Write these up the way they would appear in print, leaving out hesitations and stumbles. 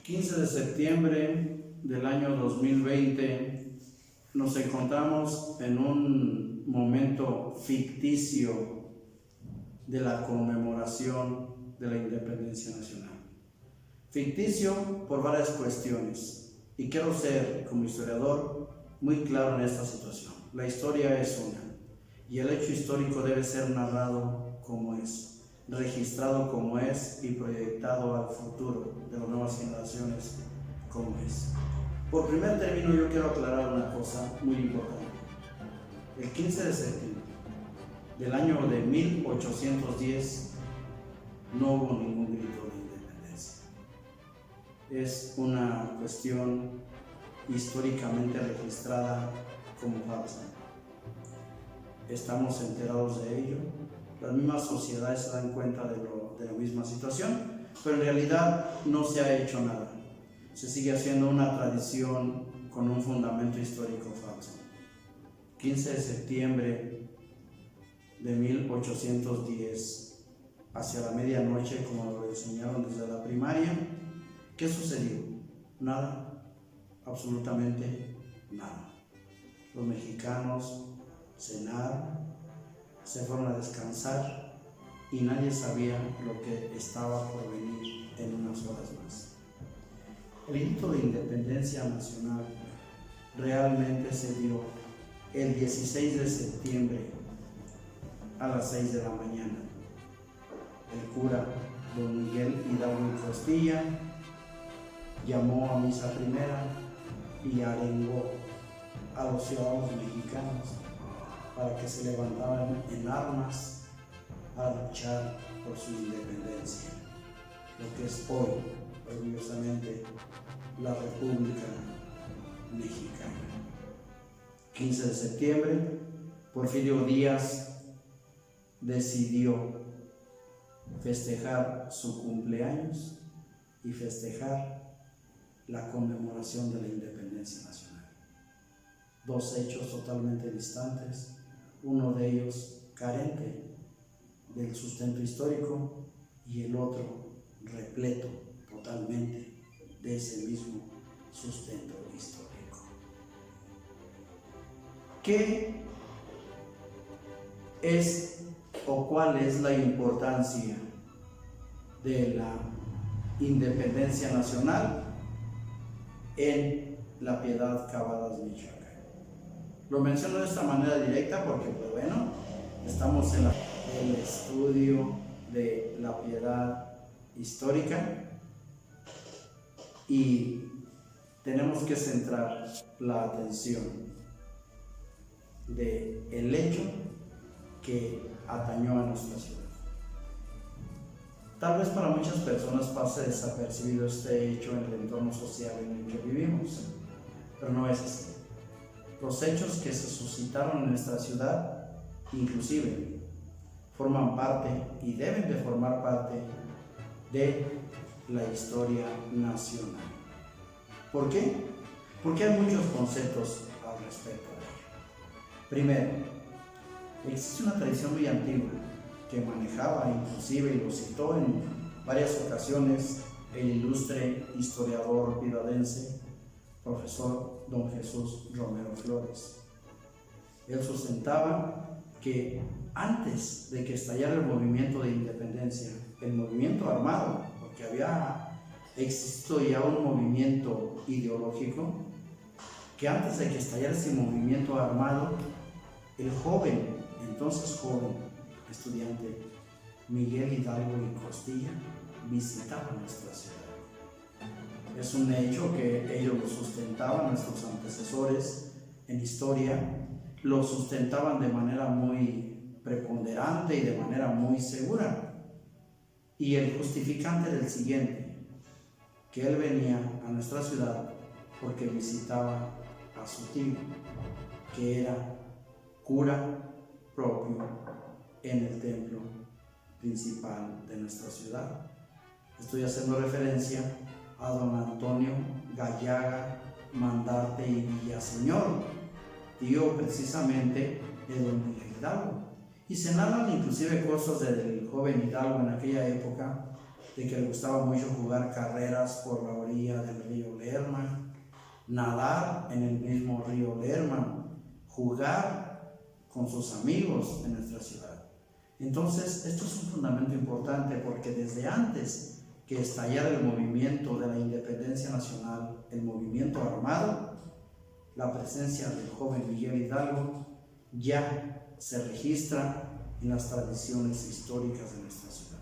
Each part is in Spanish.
15 de septiembre del año 2020 nos encontramos en un momento ficticio de la conmemoración de la independencia nacional. Ficticio por varias cuestiones, y quiero ser, como historiador, muy claro en esta situación. La historia es una, y el hecho histórico debe ser narrado como es, registrado como es y proyectado al futuro de las nuevas generaciones como es. Por primer término, yo quiero aclarar una cosa muy importante. El 15 de septiembre del año de 1810 no hubo ningún grito de independencia. Es una cuestión históricamente registrada como falsa. Estamos enterados de ello. Las mismas sociedades se dan cuenta de la misma situación, pero en realidad no se ha hecho nada. Se sigue haciendo una tradición con un fundamento histórico falso. 15 de septiembre de 1810, hacia la medianoche, como lo enseñaron desde la primaria, ¿qué sucedió? Nada, absolutamente nada. Los mexicanos cenaron, se fueron a descansar y nadie sabía lo que estaba por venir en unas horas más. El grito de independencia nacional realmente se dio el 16 de septiembre a las 6 de la mañana. El cura don Miguel Hidalgo y Costilla llamó a misa primera y arengó a los ciudadanos mexicanos para que se levantaran en armas a luchar por su independencia, lo que es hoy, orgullosamente, la República Mexicana. 15 de septiembre, Porfirio Díaz decidió festejar su cumpleaños y festejar la conmemoración de la independencia nacional. Dos hechos totalmente distantes, uno de ellos carente del sustento histórico y el otro repleto totalmente de ese mismo sustento histórico. ¿Qué es o cuál es la importancia de la independencia nacional en La Piedad, Cavadas, Michoacán? Lo menciono de esta manera directa porque, pues bueno, estamos en el estudio de la piedad histórica y tenemos que centrar la atención del hecho que atañó a nuestra ciudad. Tal vez para muchas personas pase desapercibido este hecho en el entorno social en el que vivimos, pero no es así. Los hechos que se suscitaron en nuestra ciudad, inclusive, forman parte y deben de formar parte de la historia nacional. ¿Por qué? Porque hay muchos conceptos al respecto de ello. Primero, existe una tradición muy antigua que manejaba inclusive y lo citó en varias ocasiones el ilustre historiador pidadense, profesor don Jesús Romero Flores. Él sustentaba que antes de que estallara el movimiento de independencia, el movimiento armado, porque había existido ya un movimiento ideológico, que antes de que estallara ese movimiento armado, el joven, entonces joven, estudiante Miguel Hidalgo y Costilla visitaba nuestra ciudad. Es un hecho que ellos lo sustentaban, nuestros antecesores en historia, lo sustentaban de manera muy preponderante y de manera muy segura. Y el justificante del siguiente, que él venía a nuestra ciudad porque visitaba a su tío, que era cura propio en el templo principal de nuestra ciudad. Estoy haciendo referencia a don Antonio Gallaga Mandarte y Villaseñor, tío precisamente de don Miguel Hidalgo. Y se narran inclusive cosas del joven Hidalgo en aquella época de que le gustaba mucho jugar carreras por la orilla del río Lerma, nadar en el mismo río Lerma, jugar con sus amigos en nuestra ciudad. Entonces, esto es un fundamento importante porque desde antes que estallara el movimiento de la independencia nacional, el movimiento armado, la presencia del joven Miguel Hidalgo ya se registra en las tradiciones históricas de nuestra ciudad.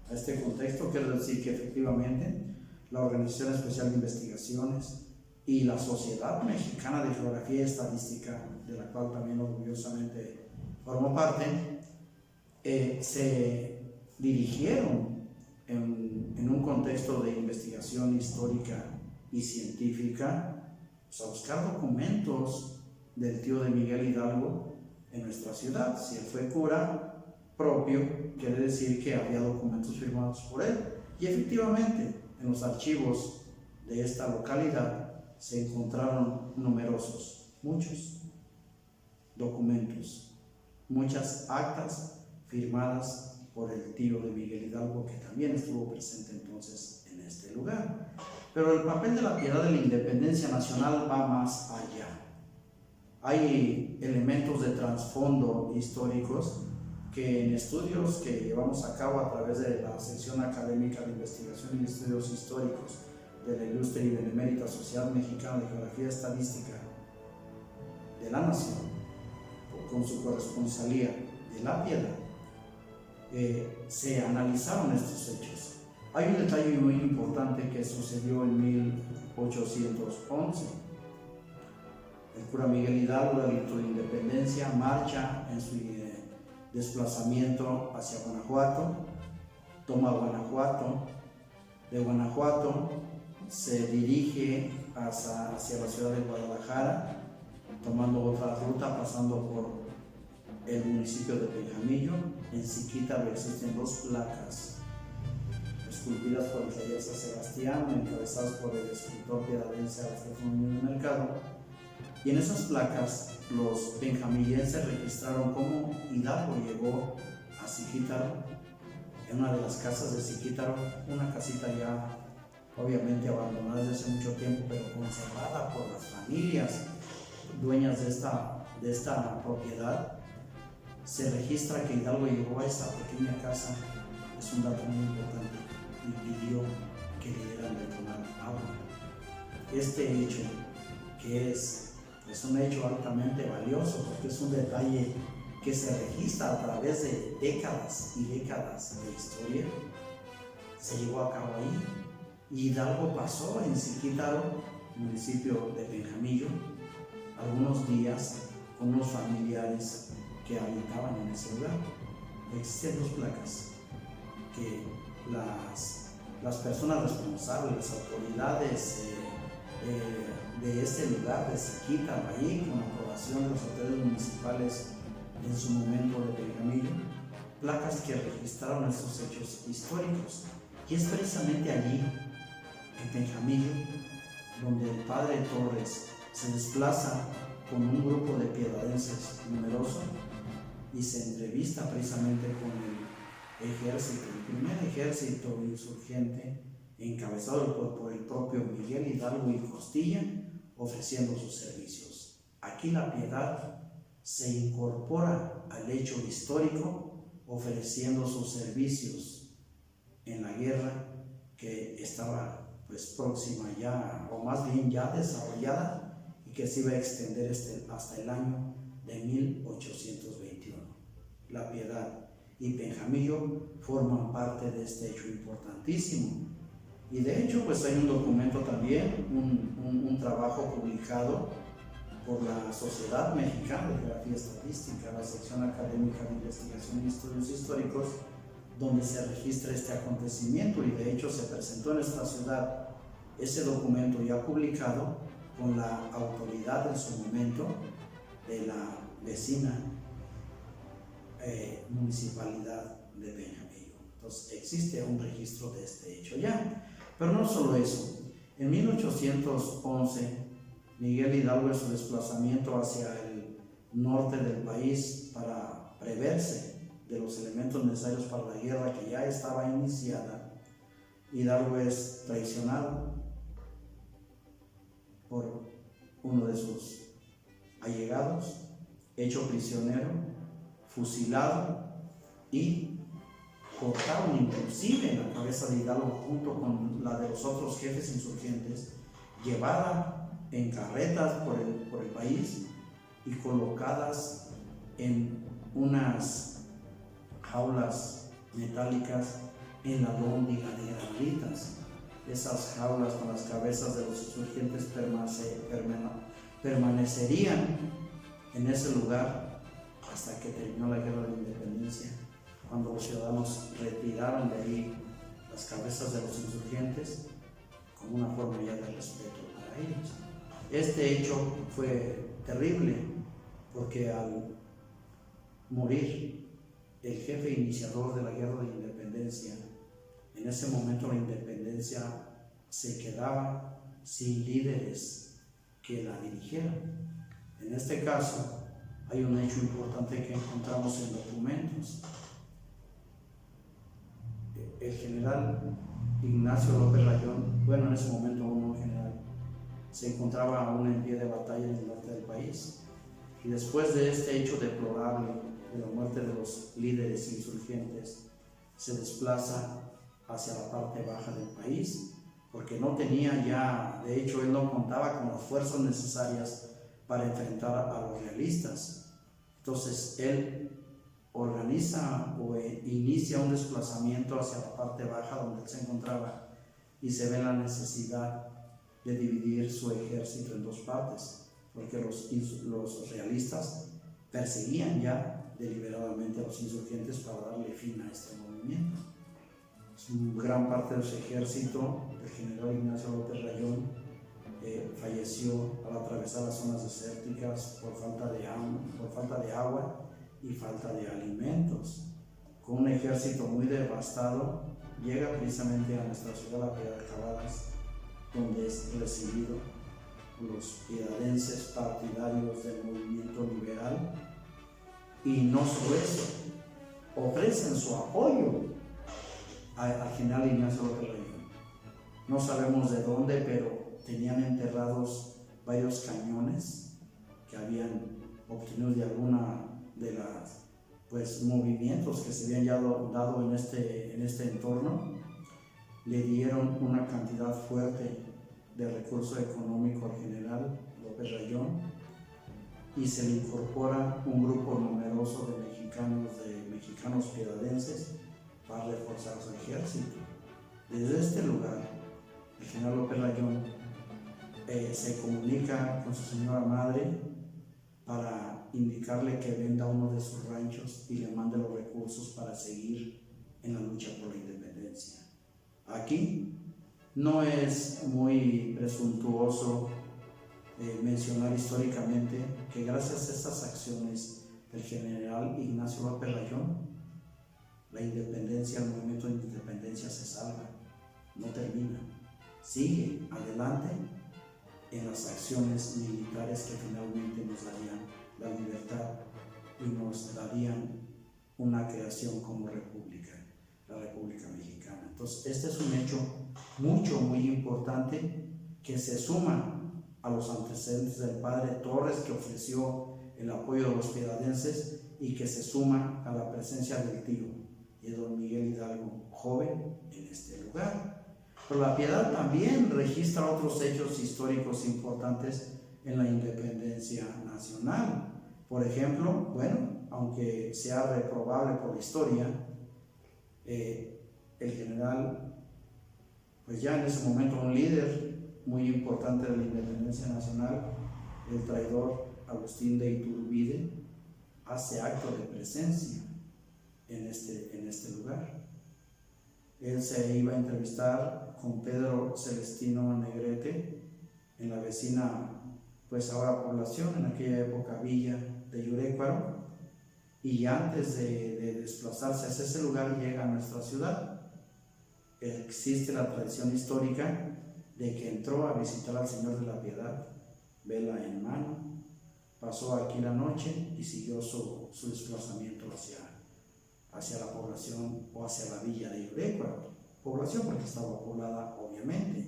A este contexto quiero decir que efectivamente la Organización Especial de Investigaciones y la Sociedad Mexicana de Geografía y Estadística, de la cual también orgullosamente formo parte, se dirigieron en un contexto de investigación histórica y científica a buscar documentos del tío de Miguel Hidalgo en nuestra ciudad. Si él fue cura propio, quiere decir que había documentos firmados por él. Y efectivamente, en los archivos de esta localidad se encontraron muchos documentos, muchas actas firmadas por el tío de Miguel Hidalgo, que también estuvo presente entonces en este lugar. Pero el papel de la Piedad de la Independencia Nacional va más allá. Hay elementos de trasfondo históricos que en estudios que llevamos a cabo a través de la sección académica de investigación y estudios históricos de la ilustre y benemérita Sociedad Mexicana de Geografía y Estadística de la Nación, con su corresponsalía de la Piedad, se analizaron estos hechos. Hay un detalle muy importante que sucedió en 1811. El cura Miguel Hidalgo, del grito de independencia, marcha en su desplazamiento hacia Guanajuato, toma Guanajuato, de Guanajuato se dirige hacia la ciudad de Guadalajara, tomando otra ruta, pasando por el municipio de Benjamillo. En Ziquítaro existen 2 placas esculpidas por el taller San Sebastián, encabezadas por el escritor piedadense Alfredo Núñez Mercado, y en esas placas los benjamillenses registraron cómo Hidalgo llegó a Ziquítaro, en una de las casas de Ziquítaro, una casita ya obviamente abandonada desde hace mucho tiempo, pero conservada por las familias dueñas de esta propiedad. Se registra que Hidalgo llegó a esa pequeña casa, es un dato muy importante, y pidió que le dieran de tomar agua. Este hecho, que es un hecho altamente valioso, porque es un detalle que se registra a través de décadas y décadas de historia, se llevó a cabo ahí. Y Hidalgo pasó en Ziquítaro, municipio de Benjamillo, algunos días con unos familiares que habitaban en ese lugar. Existen 2 placas que las personas responsables, las autoridades de este lugar de Ziquítaro, ahí con aprobación de los autoridades municipales en su momento de Benjamillo, placas que registraron estos hechos históricos. Y es precisamente allí, en Benjamillo, donde el padre Torres se desplaza con un grupo de piedadenses numeroso y se entrevista precisamente con el ejército, el primer ejército insurgente encabezado por el propio Miguel Hidalgo y Costilla, ofreciendo sus servicios. Aquí la Piedad se incorpora al hecho histórico, ofreciendo sus servicios en la guerra que estaba próxima ya, o más bien ya desarrollada, y que se iba a extender hasta el año de 1821. La Piedad y Benjamillo forman parte de este hecho importantísimo. Y de hecho, hay un documento también, un trabajo publicado por la Sociedad Mexicana de Geografía y Estadística, la sección académica de investigación y estudios históricos, donde se registra este acontecimiento, y de hecho se presentó en nuestra ciudad ese documento ya publicado con la autoridad en su momento de la vecina municipalidad de Benjamillo. Entonces existe un registro de este hecho ya. Pero no solo eso. En 1811, Miguel Hidalgo, en su desplazamiento hacia el norte del país para preverse de los elementos necesarios para la guerra que ya estaba iniciada, Hidalgo es traicionado por uno de sus allegados, hecho prisionero, fusilado y cortaron inclusive la cabeza de Hidalgo junto con la de los otros jefes insurgentes, llevada en carretas por el país y colocadas en unas jaulas metálicas en la lóndiga de Granitas. Esas jaulas con las cabezas de los insurgentes permanecerían en ese lugar hasta que terminó la guerra de independencia, cuando los ciudadanos retiraron de ahí las cabezas de los insurgentes como una forma ya de respeto para ellos. Este hecho fue terrible porque al morir el jefe iniciador de la guerra de independencia, en ese momento la independencia se quedaba sin líderes que la dirigieran. En este caso hay un hecho importante que encontramos en documentos. El general Ignacio López Rayón, bueno, en ese momento aún no general, se encontraba aún en pie de batalla en el norte del país, y después de este hecho deplorable de la muerte de los líderes insurgentes, se desplaza hacia la parte baja del país, porque no tenía ya, de hecho él no contaba con las fuerzas necesarias para enfrentar a los realistas. Entonces él organiza o inicia un desplazamiento hacia la parte baja donde él se encontraba, y se ve la necesidad de dividir su ejército en dos partes, porque los realistas perseguían ya deliberadamente a los insurgentes para darle fin a este movimiento. Gran parte de su ejército, el general Ignacio López Rayón, falleció al atravesar las zonas desérticas por falta de agua y falta de alimentos. Con un ejército muy devastado, llega precisamente a nuestra ciudad, La Piedad Cavadas, donde es recibido por los piedadenses partidarios del movimiento liberal, y no solo eso, ofrecen su apoyo al general Ignacio López Rayón. No sabemos de dónde, pero tenían enterrados varios cañones que habían obtenido de alguna de las movimientos que se habían ya dado en este entorno. Le dieron una cantidad fuerte de recurso económico al general López Rayón, y se le incorpora un grupo numeroso de mexicanos piedadenses para reforzar su ejército. Desde este lugar, el general López Rayón se comunica con su señora madre para indicarle que venda uno de sus ranchos y le mande los recursos para seguir en la lucha por la independencia. Aquí no es muy presuntuoso mencionar históricamente que gracias a estas acciones del general Ignacio López Rayón, la independencia, el movimiento de independencia se salva, no termina, sigue adelante en las acciones militares que finalmente nos darían la libertad y nos darían una creación como república, la República Mexicana. Entonces, este es un hecho muy importante que se suma a los antecedentes del padre Torres, que ofreció el apoyo de los piedadenses, y que se suma a la presencia del tío y de don Miguel Hidalgo, joven, en este lugar. Pero La Piedad también registra otros hechos históricos importantes en la independencia nacional. Por ejemplo, bueno, aunque sea reprobable por la historia, el general, pues ya en ese momento un líder muy importante de la independencia nacional, el traidor Agustín de Iturbide, hace acto de presencia en este lugar. Él se iba a entrevistar con Pedro Celestino Negrete en la vecina, pues ahora población, en aquella época villa de Yurécuaro, y antes de desplazarse hacia ese lugar llega a nuestra ciudad. Existe la tradición histórica de que entró a visitar al Señor de la Piedad, vela en mano, pasó aquí la noche y siguió su desplazamiento hacia la población o hacia la villa de Yurécuaro. población, porque estaba poblada obviamente.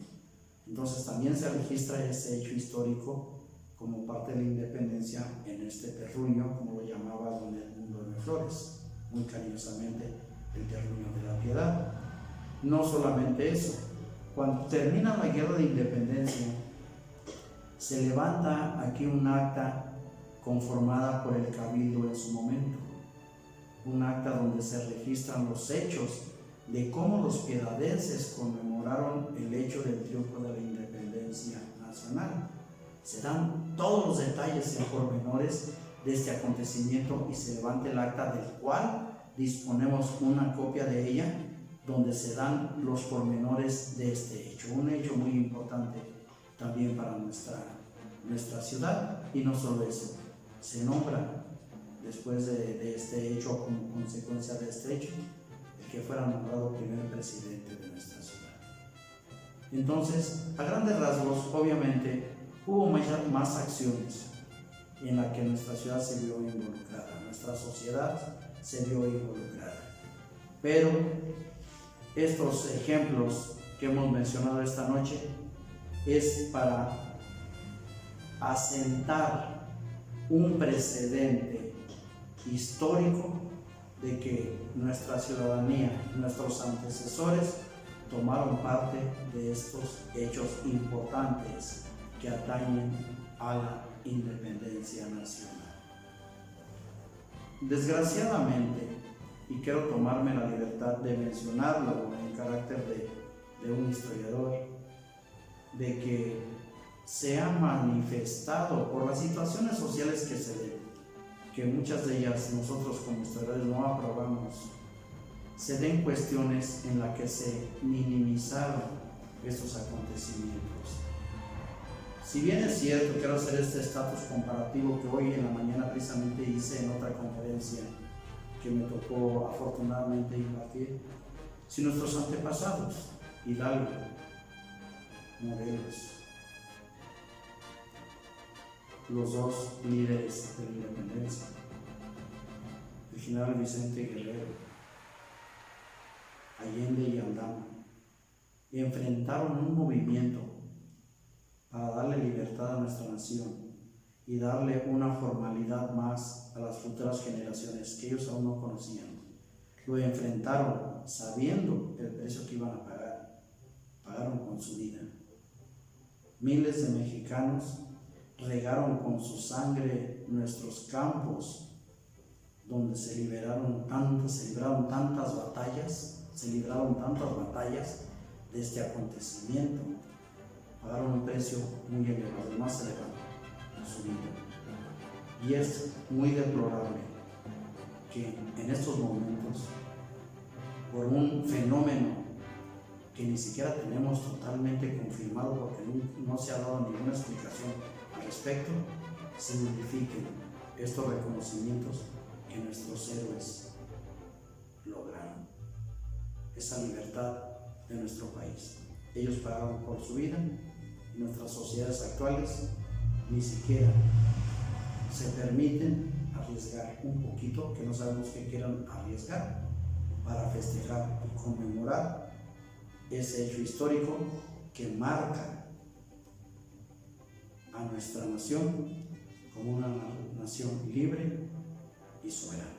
Entonces también se registra ese hecho histórico como parte de la independencia en este terruño, como lo llamaba don Edmundo de Flores, muy cariñosamente el terruño de la Piedad. No solamente eso, cuando termina la guerra de independencia, se levanta aquí un acta conformada por el Cabildo en su momento, un acta donde se registran los hechos de cómo los piedadenses conmemoraron el hecho del triunfo de la independencia nacional. Se dan todos los detalles y pormenores de este acontecimiento y se levanta el acta, del cual disponemos una copia de ella, donde se dan los pormenores de este hecho, un hecho muy importante también para nuestra ciudad. Y no solo eso, se nombra después de este hecho, como consecuencia de este hecho, el que fuera nombrado primer presidente de nuestra ciudad. Entonces, a grandes rasgos, obviamente, hubo más acciones en las que nuestra ciudad se vio involucrada, nuestra sociedad se vio involucrada. Pero estos ejemplos que hemos mencionado esta noche es para asentar un precedente histórico de que nuestra ciudadanía, nuestros antecesores, tomaron parte de estos hechos importantes que atañen a la independencia nacional. Desgraciadamente, y quiero tomarme la libertad de mencionarlo en carácter de un historiador, de que se ha manifestado por las situaciones sociales que se den, que muchas de ellas nosotros como historiadores no aprobamos, se den cuestiones en las que se minimizaron estos acontecimientos. Si bien es cierto, quiero hacer este estatus comparativo que hoy en la mañana precisamente hice en otra conferencia que me tocó afortunadamente impartir. Si nuestros antepasados, Hidalgo, Morelos, los dos líderes de la independencia, el general Vicente Guerrero, Allende y Aldama, enfrentaron un movimiento para darle libertad a nuestra nación y darle una formalidad más a las futuras generaciones que ellos aún no conocían. Lo enfrentaron sabiendo el precio que iban a pagar. Pagaron con su vida. Miles de mexicanos regaron con su sangre nuestros campos, donde se libraron tantas batallas de este acontecimiento. Pagaron un precio muy elevado, el más elevado en su vida. Y es muy deplorable que en estos momentos, por un fenómeno que ni siquiera tenemos totalmente confirmado, porque no se ha dado ninguna explicación al respecto, se modifiquen estos reconocimientos que nuestros héroes lograron. Esa libertad de nuestro país. Ellos pagaron por su vida. Nuestras sociedades actuales ni siquiera se permiten arriesgar un poquito, que no sabemos qué quieran arriesgar, para festejar y conmemorar ese hecho histórico que marca a nuestra nación como una nación libre y soberana.